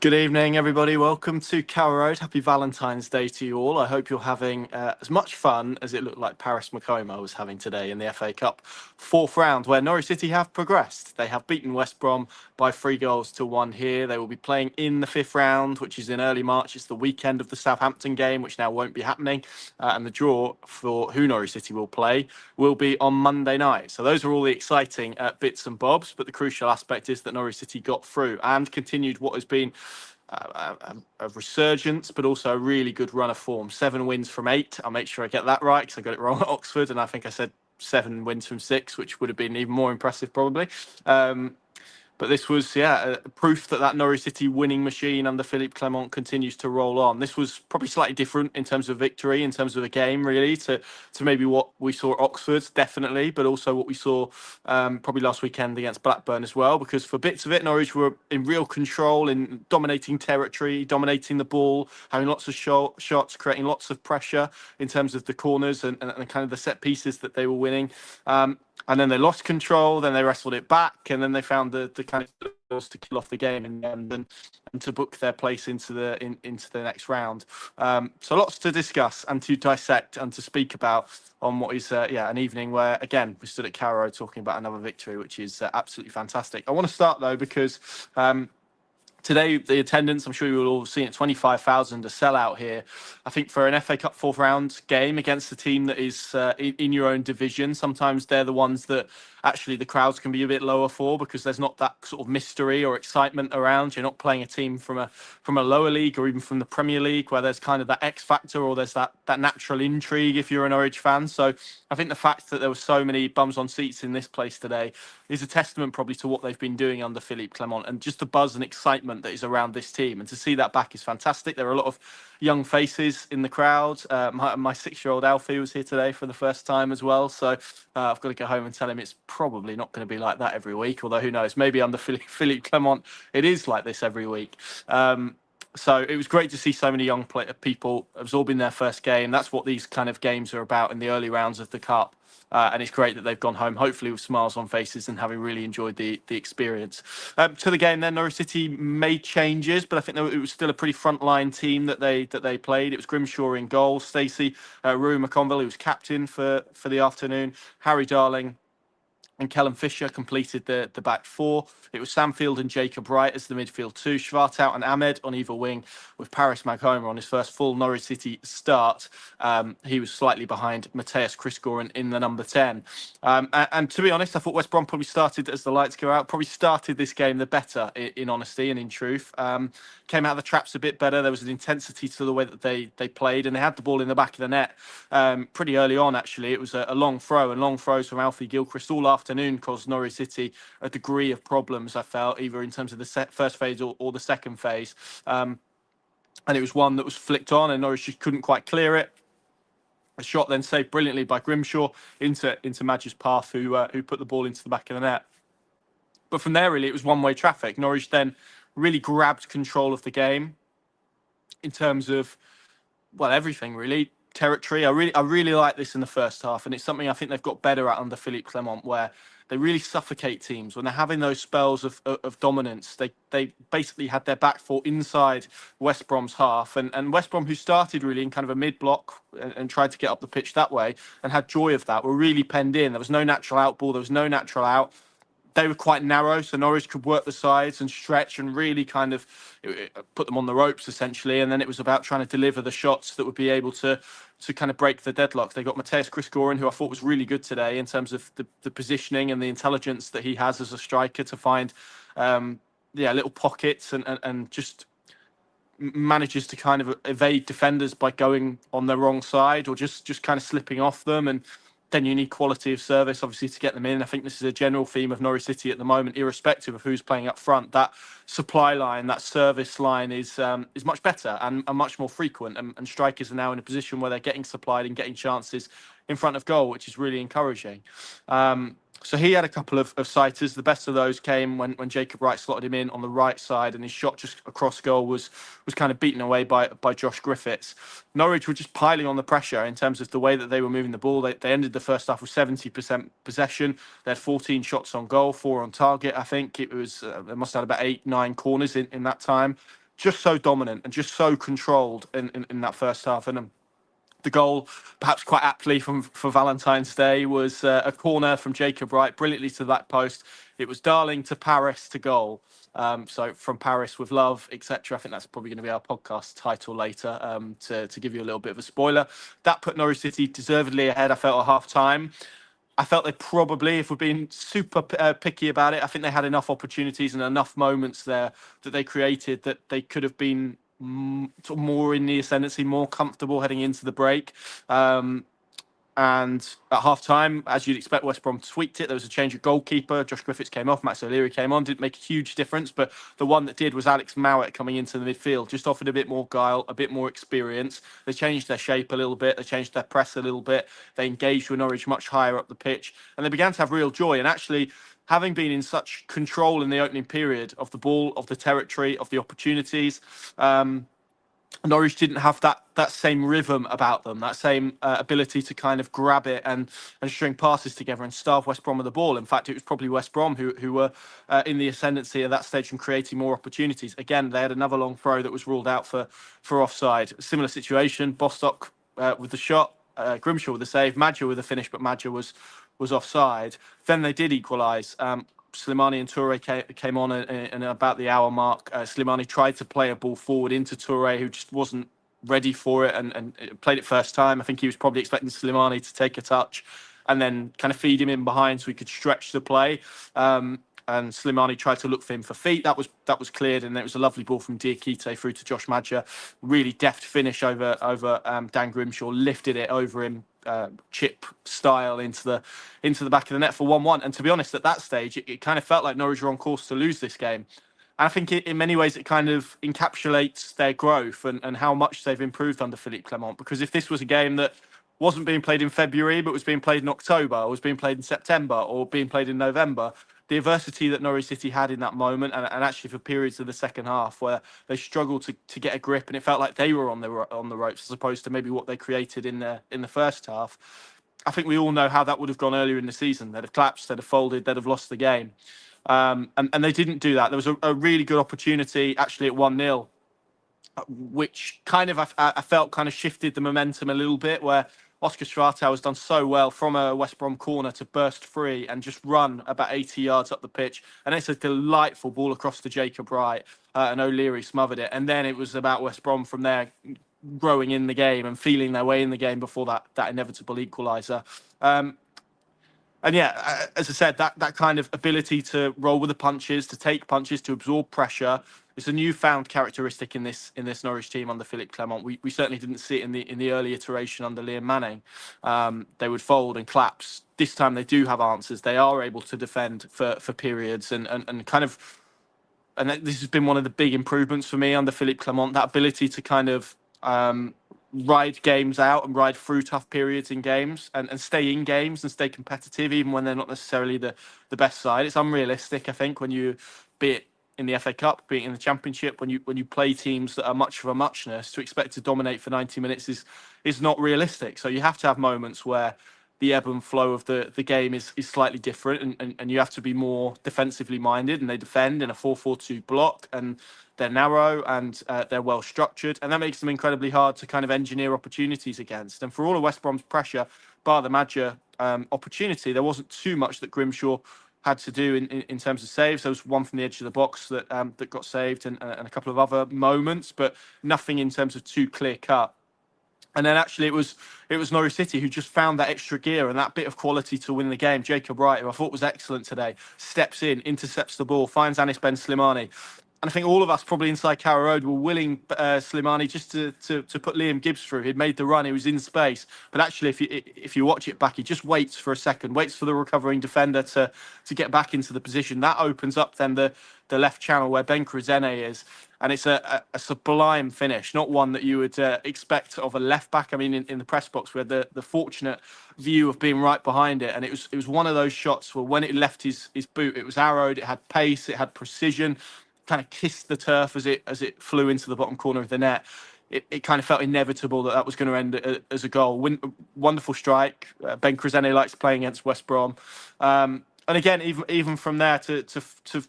Good evening, everybody. Welcome to Carrow Road. Happy Valentine's Day to you all. I hope you're having as much fun as it looked like Paris Macoma was having today in the FA Cup fourth round, where Norwich City have progressed. They have beaten West Brom by 3-1 here. They will be playing in the fifth round, which is in early March. It's the weekend of the Southampton game, which now won't be happening. And the draw for who Norwich City will play will be on Monday night. So those are all the exciting bits and bobs. But the crucial aspect is that Norwich City got through and continued what has been a resurgence, but also a really good run of form. 7 wins from 8. I'll make sure I get that right because I got it wrong at Oxford, and I think I said 7 wins from 6, which would have been even more impressive probably. But this was, proof that Norwich City winning machine under Philippe Clement continues to roll on. This was probably slightly different in terms of victory, in terms of the game, really, to maybe what we saw at Oxford, definitely, but also what we saw probably last weekend against Blackburn as well, because for bits of it, Norwich were in real control, in dominating territory, dominating the ball, having lots of shots, creating lots of pressure in terms of the corners and kind of the set pieces that they were winning. And then they lost control, then they wrestled it back, and then they found the kind of to kill off the game in the end and to book their place into the next round. So lots to discuss and to dissect and to speak about on what is an evening where, again, we stood at Carrow Road talking about another victory, which is absolutely fantastic. I want to start, though, because today, the attendance, I'm sure you will all have seen it, 25,000, a sellout here. I think for an FA Cup fourth round game against a team that is in your own division, sometimes they're the ones that actually the crowds can be a bit lower for because there's not that sort of mystery or excitement around. You're not playing a team from a lower league or even from the Premier League where there's kind of that X factor or there's that natural intrigue if you're an Norwich fan. So I think the fact that there were so many bums on seats in this place today is a testament probably to what they've been doing under Philippe Clement and just the buzz and excitement that is around this team. And to see that back is fantastic. There are a lot of young faces in the crowd. My 6-year-old Alfie was here today for the first time as well. So I've got to go home and tell him it's probably not going to be like that every week. Although who knows, maybe under Philippe Clement, it is like this every week. So it was great to see so many young people absorbing their first game. That's what these kind of games are about in the early rounds of the Cup. And it's great that they've gone home, hopefully with smiles on faces and having really enjoyed the experience. To the game then, Norwich City made changes, but I think it was still a pretty frontline team that they played. It was Grimshaw in goal, Stacey, Rue McConville, who was captain for the afternoon, Harry Darling, and Callum Fisher completed the back four. It was Sam Field and Jacob Wright as the midfield two, Schwartout and Ahmed on either wing, with Paris Macoma on his first full Norwich City start. He was slightly behind Matthias Christgården in the number 10. And to be honest, I thought West Brom probably started, as the lights go out, probably started this game the better, in honesty and in truth. Came out of the traps a bit better. There was an intensity to the way that they played, and they had the ball in the back of the net pretty early on, actually. It was a long throw, and long throws from Alfie Gilchrist all afternoon caused Norwich City a degree of problems, I felt, either in terms of the first phase or the second phase. And it was one that was flicked on, and Norwich just couldn't quite clear it. A shot then saved brilliantly by Grimshaw into Madge's path, who put the ball into the back of the net. But from there, really, it was one-way traffic. Norwich then really grabbed control of the game in terms of, well, everything, really. Territory. I really like this in the first half, and it's something I think they've got better at under Philippe Clement, where they really suffocate teams when they're having those spells of dominance. They basically had their back four inside West Brom's half, and West Brom, who started really in kind of a mid-block and tried to get up the pitch that way and had joy of that, were really penned in. There was no natural out ball. There was no natural out. They were quite narrow, so Norwich could work the sides and stretch and really kind of put them on the ropes, essentially. And then it was about trying to deliver the shots that would be able to kind of break the deadlock. They got Matthias Christgården, who I thought was really good today in terms of the positioning and the intelligence that he has as a striker to find little pockets and just manages to kind of evade defenders by going on their wrong side or just kind of slipping off them. And then you need quality of service, obviously, to get them in. I think this is a general theme of Norwich City at the moment, irrespective of who's playing up front. That supply line, that service line is much better and much more frequent. And strikers are now in a position where they're getting supplied and getting chances in front of goal, which is really encouraging. So he had a couple of sighters. The best of those came when Jacob Wright slotted him in on the right side, and his shot just across goal was kind of beaten away by Josh Griffiths. Norwich were just piling on the pressure in terms of the way that they were moving the ball. They ended the first half with 70% possession. They had 14 shots on goal, 4 on target. I think it was they must have had about 8-9 corners in that time. just so dominant and just so controlled in that first half. And the goal, perhaps quite aptly for Valentine's Day, was a corner from Jacob Wright, brilliantly to that post. It was Darling to Paris to goal. So from Paris with love, etc. I think that's probably going to be our podcast title later, to give you a little bit of a spoiler. That put Norwich City deservedly ahead, I felt, at half time. I felt they probably, if we're being super picky about it, I think they had enough opportunities and enough moments there that they created that they could have been sort of more in the ascendancy, more comfortable heading into the break. And at half time, as you'd expect, West Brom tweaked it. There was a change of goalkeeper. Josh Griffiths came off. Max O'Leary came on. Didn't make a huge difference, but the one that did was Alex Mowat coming into the midfield. Just offered a bit more guile, a bit more experience. They changed their shape a little bit. They changed their press a little bit. They engaged with Norwich much higher up the pitch. And they began to have real joy. And actually, having been in such control in the opening period of the ball, of the territory, of the opportunities, Norwich didn't have that same rhythm about them, that same ability to kind of grab it and string passes together and starve West Brom of the ball. In fact, it was probably West Brom who were in the ascendancy at that stage and creating more opportunities. Again, they had another long throw that was ruled out for offside. Similar situation, Bostock with the shot, Grimshaw with the save, Madger with the finish, but Madger was offside. Then they did equalise. Slimani and Toure came on and about the hour mark. Slimani tried to play a ball forward into Toure, who just wasn't ready for it and played it first time. I think he was probably expecting Slimani to take a touch and then kind of feed him in behind so he could stretch the play. And Slimani tried to look for him for feet. That was cleared, and it was a lovely ball from Diakite through to Josh Madger. Really deft finish over Dan Grimshaw, lifted it over him, chip style into the back of the net for 1-1. And to be honest, at that stage, it kind of felt like Norwich were on course to lose this game. And I think in many ways it kind of encapsulates their growth and how much they've improved under Philippe Clement. Because if this was a game that wasn't being played in February, but was being played in October, or was being played in September, or being played in November, the adversity that Norwich City had in that moment, and actually for periods of the second half where they struggled to get a grip, and it felt like they were on the ropes as opposed to maybe what they created in the first half. I think we all know how that would have gone earlier in the season. They'd have collapsed, they'd have folded, they'd have lost the game. And they didn't do that. There was a really good opportunity actually at 1-0, which kind of I felt kind of shifted the momentum a little bit, where Oscar Stratau has done so well from a West Brom corner to burst free and just run about 80 yards up the pitch. And it's a delightful ball across to Jacob Wright, and O'Leary smothered it. And then it was about West Brom from there growing in the game and feeling their way in the game before that inevitable equaliser. And yeah, as I said, that kind of ability to roll with the punches, to take punches, to absorb pressure, is a newfound characteristic in this Norwich team under Philippe Clement. We certainly didn't see it in the early iteration under Liam Manning. They would fold and collapse. This time they do have answers. They are able to defend for periods and kind of. And this has been one of the big improvements for me under Philippe Clement. That ability to kind of ride games out and ride through tough periods in games and stay in games and stay competitive even when they're not necessarily the best side. It's unrealistic, I think, when you, be it in the FA Cup, be it in the Championship, when you play teams that are much of a muchness, to expect to dominate for 90 minutes is not realistic. So you have to have moments where the ebb and flow of the game is slightly different, and you have to be more defensively minded, and they defend in a 4-4-2 block, and they're narrow and they're well structured, and that makes them incredibly hard to kind of engineer opportunities against. And for all of West Brom's pressure, bar the Madger opportunity, there wasn't too much that Grimshaw had to do in terms of saves. There was one from the edge of the box that got saved, and a couple of other moments, but nothing in terms of too clear cut. And then actually it was Norwich City who just found that extra gear and that bit of quality to win the game. Jacob Wright, who I thought was excellent today, steps in, intercepts the ball, finds Anis Ben Slimani. And I think all of us probably inside Carrow Road were willing Slimani just to put Liam Gibbs through. He'd made the run, he was in space. But actually, if you watch it back, he just waits for a second, waits for the recovering defender to get back into the position. That opens up then the left channel where Ben Krezene is. And it's a sublime finish, not one that you would expect of a left back. I mean, in the press box, we had the fortunate view of being right behind it, and it was one of those shots where when it left his boot, it was arrowed, it had pace, it had precision, kind of kissed the turf as it flew into the bottom corner of the net. It kind of felt inevitable that was going to end as a goal. Wonderful strike. Ben Krezene likes playing against West Brom. And again, even from there to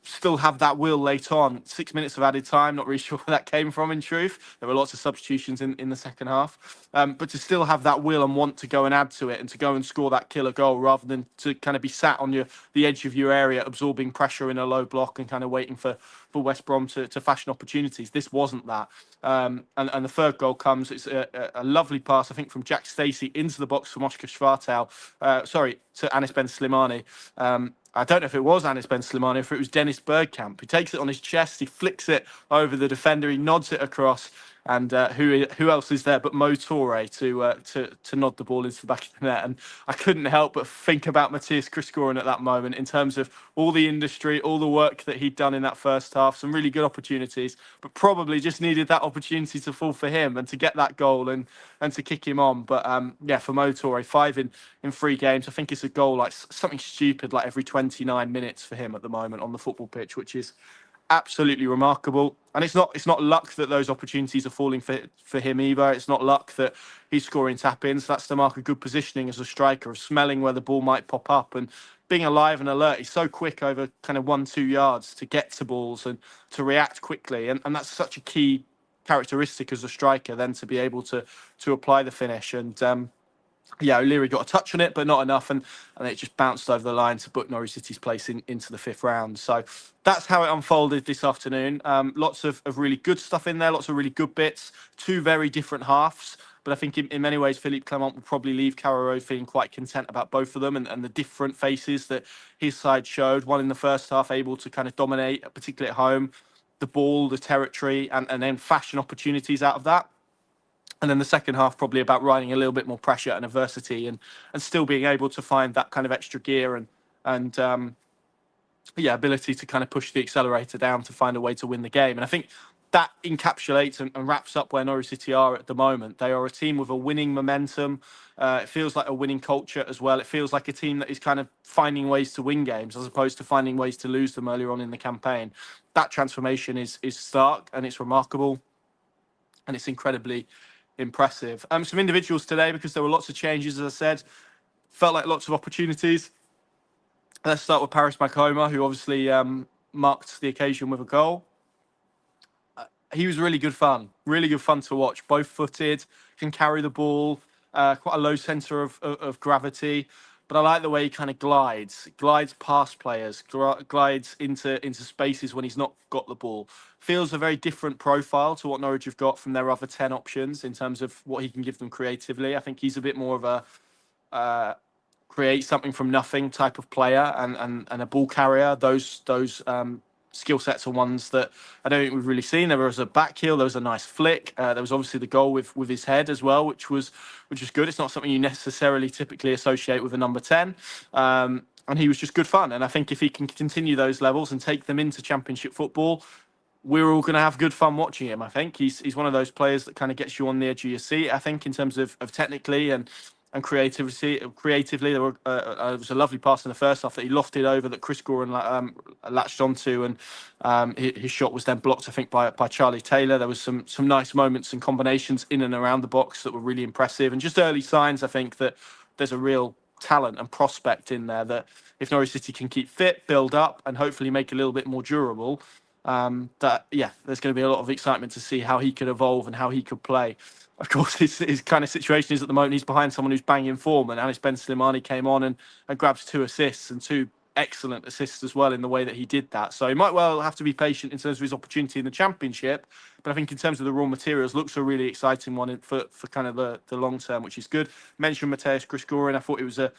still have that will late on, 6 minutes of added time. Not really sure where that came from. In truth, there were lots of substitutions in the second half, but to still have that will and want to go and add to it and to go and score that killer goal rather than to kind of be sat on the edge of your area, absorbing pressure in a low block and kind of waiting for West Brom to fashion opportunities. This wasn't that. And the third goal comes. It's a lovely pass, I think, from Jack Stacey into the box from Oscar Schwartau. To Anis Ben Slimani. I don't know if it was Anis Ben Slimani, if it was Dennis Bergkamp. He takes it on his chest, he flicks it over the defender, he nods it across, and who else is there but Mo Toure to nod the ball into the back of the net. And I couldn't help but think about Matthias Christgården at that moment in terms of all the industry, all the work that he'd done in that first half, some really good opportunities, but probably just needed that opportunity to fall for him and to get that goal and to kick him on. But yeah, for Mo Toure, 5 in 3 games. I think it's a goal like something stupid like every 29 minutes for him at the moment on the football pitch, which is absolutely remarkable. And it's not luck that those opportunities are falling for him either. It's not luck that he's scoring tap-ins. That's the mark of good positioning as a striker, of smelling where the ball might pop up and being alive and alert. He's so quick over kind of 1-2 yards to get to balls and to react quickly. And that's such a key characteristic as a striker, then to be able to apply the finish. And yeah, O'Leary got a touch on it, but not enough, and it just bounced over the line to book Norwich City's place into the 5th round. So that's how it unfolded this afternoon. Lots of really good stuff in there, lots of really good bits, 2 very different halves. But I think in many ways, Philippe Clement will probably leave Carrow Road feeling quite content about both of them and the different faces that his side showed. One in the first half, able to kind of dominate, particularly at home, the ball, the territory, and then fashion opportunities out of that. And then the second half probably about riding a little bit more pressure and adversity and still being able to find that kind of extra gear and yeah, ability to kind of push the accelerator down to find a way to win the game. And I think that encapsulates and wraps up where Norwich City are at the moment. They are a team with a winning momentum. It feels like a winning culture as well. It feels like a team that is kind of finding ways to win games as opposed to finding ways to lose them earlier on in the campaign. That transformation is stark and it's remarkable and it's incredibly impressive. Some individuals today, because there were lots of changes, as I said, felt like lots of opportunities. Let's start with Paris Makoma, who obviously marked the occasion with a goal. He was really good fun to watch. Both footed, can carry the ball, quite a low centre of gravity. But I like the way he kind of glides past players, glides into spaces when he's not got the ball. Feels a very different profile to what Norwich have got from their other 10 options in terms of what he can give them creatively. I think he's a bit more of a create something from nothing type of player and a ball carrier. Those skill sets are ones that I don't think we've really seen. There was a back heel, there was a nice flick. There was obviously the goal with his head as well, which was good. It's not something you necessarily typically associate with a number 10. And he was just good fun. And I think if he can continue those levels and take them into Championship football, we're all going to have good fun watching him. I think he's one of those players that kind of gets you on the edge of your seat. I think in terms of technically and creatively, there was a lovely pass in the first half that he lofted over that Christgården latched onto, and his shot was then blocked, I think, by Charlie Taylor. There was some nice moments and combinations in and around the box that were really impressive, and just early signs, I think, that there's a real talent and prospect in there that if Norwich City can keep fit, build up, and hopefully make a little bit more durable, that there's going to be a lot of excitement to see how he could evolve and how he could play. Of course, his kind of situation is at the moment he's behind someone who's banging form, and Anis Ben Slimani came on and grabs 2 assists and 2 excellent assists as well in the way that he did that. So he might well have to be patient in terms of his opportunity in the Championship, but I think in terms of the raw materials, looks a really exciting one for kind of the long term, which is good. Mentioned Matthias Christgården. I thought it was a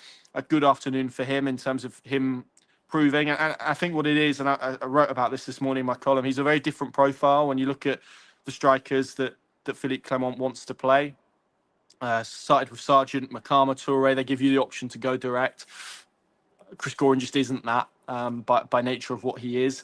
good afternoon for him in terms of him proving. And I think what it is, and I wrote about this morning in my column, he's a very different profile when you look at the strikers that Philippe Clement wants to play. Started with Sargent, Makama, Toure. They give you the option to go direct. Christgården just isn't that by nature of what he is.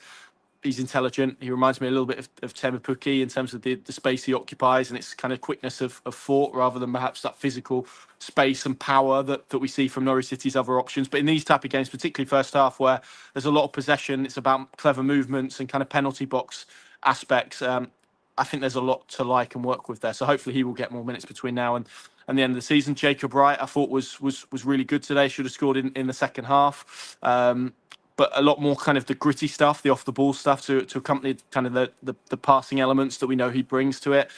He's intelligent. He reminds me a little bit of Temu Pukki in terms of the space he occupies and its kind of quickness of thought rather than perhaps that physical space and power that we see from Norwich City's other options. But in these type of games, particularly first half, where there's a lot of possession, it's about clever movements and kind of penalty box aspects. I think there's a lot to like and work with there. So hopefully he will get more minutes between now and and the end of the season. Jacob Wright, I thought was really good today. Should have scored in the second half. But a lot more kind of the gritty stuff, the off the ball stuff to accompany kind of the passing elements that we know he brings to it.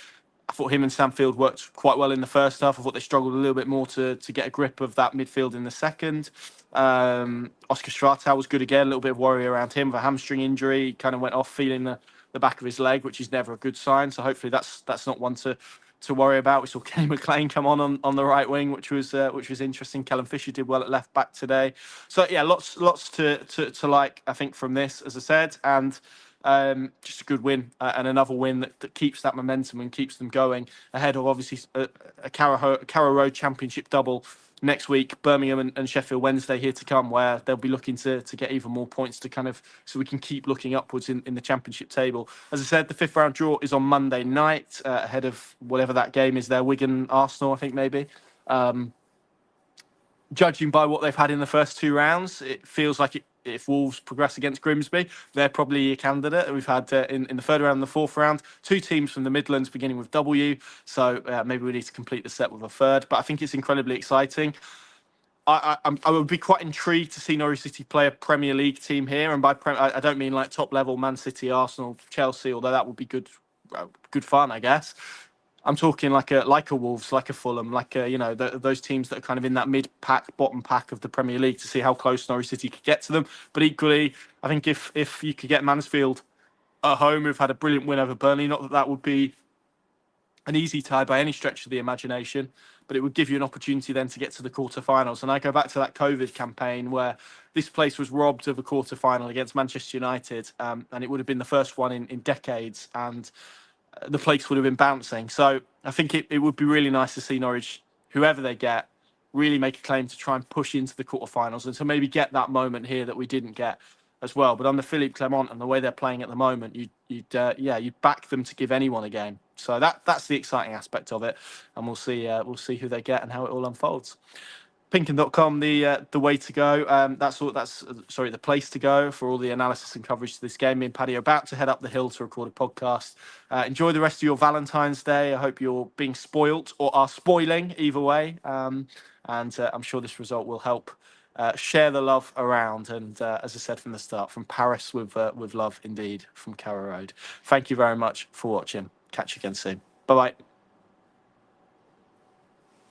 I thought him and Stanfield worked quite well in the first half. I thought they struggled a little bit more to get a grip of that midfield in the second. Oscar Strata was good again, a little bit of worry around him with a hamstring injury. He kind of went off feeling the back of his leg, which is never a good sign. So hopefully that's not one to worry about. We saw Kenny McLean come on the right wing, which was interesting. Callum Fisher did well at left back today. So yeah, lots to like, I think, from this, as I said, and just a good win and another win that keeps that momentum and keeps them going ahead of obviously a Carrow Road Championship double next week, Birmingham and Sheffield Wednesday here to come, where they'll be looking to get even more points to kind of so we can keep looking upwards in the Championship table. As I said, the fifth round draw is on Monday night ahead of whatever that game is there, Wigan Arsenal, I think maybe. Judging by what they've had in the first two rounds, it feels like if Wolves progress against Grimsby, they're probably a candidate. We've had in the third round and the fourth round, two teams from the Midlands beginning with W. So maybe we need to complete the set with a third. But I think it's incredibly exciting. I would be quite intrigued to see Norwich City play a Premier League team here, and by I don't mean like top level Man City, Arsenal, Chelsea, although that would be good fun, I guess. I'm talking like a Wolves, like a Fulham, like those teams that are kind of in that mid pack, bottom pack of the Premier League, to see how close Norwich City could get to them. But equally, I think if you could get Mansfield at home, who've had a brilliant win over Burnley, not that would be an easy tie by any stretch of the imagination, but it would give you an opportunity then to get to the quarterfinals. And I go back to that COVID campaign where this place was robbed of a quarterfinal against Manchester United, and it would have been the first one in decades, and the place would have been bouncing. So I think it would be really nice to see Norwich, whoever they get, really make a claim to try and push into the quarterfinals and to maybe get that moment here that we didn't get as well. But under Philippe Clement and the way they're playing at the moment, you'd back them to give anyone a game. So that's the exciting aspect of it, and we'll see who they get and how it all unfolds. Pinkin.com, the way to go. The place to go for all the analysis and coverage to this game. Me and Paddy are about to head up the hill to record a podcast. Enjoy the rest of your Valentine's Day. I hope you're being spoilt or are spoiling either way. And I'm sure this result will help share the love around. And as I said from the start, from Paris with love indeed, from Carrow Road. Thank you very much for watching. Catch you again soon. Bye bye.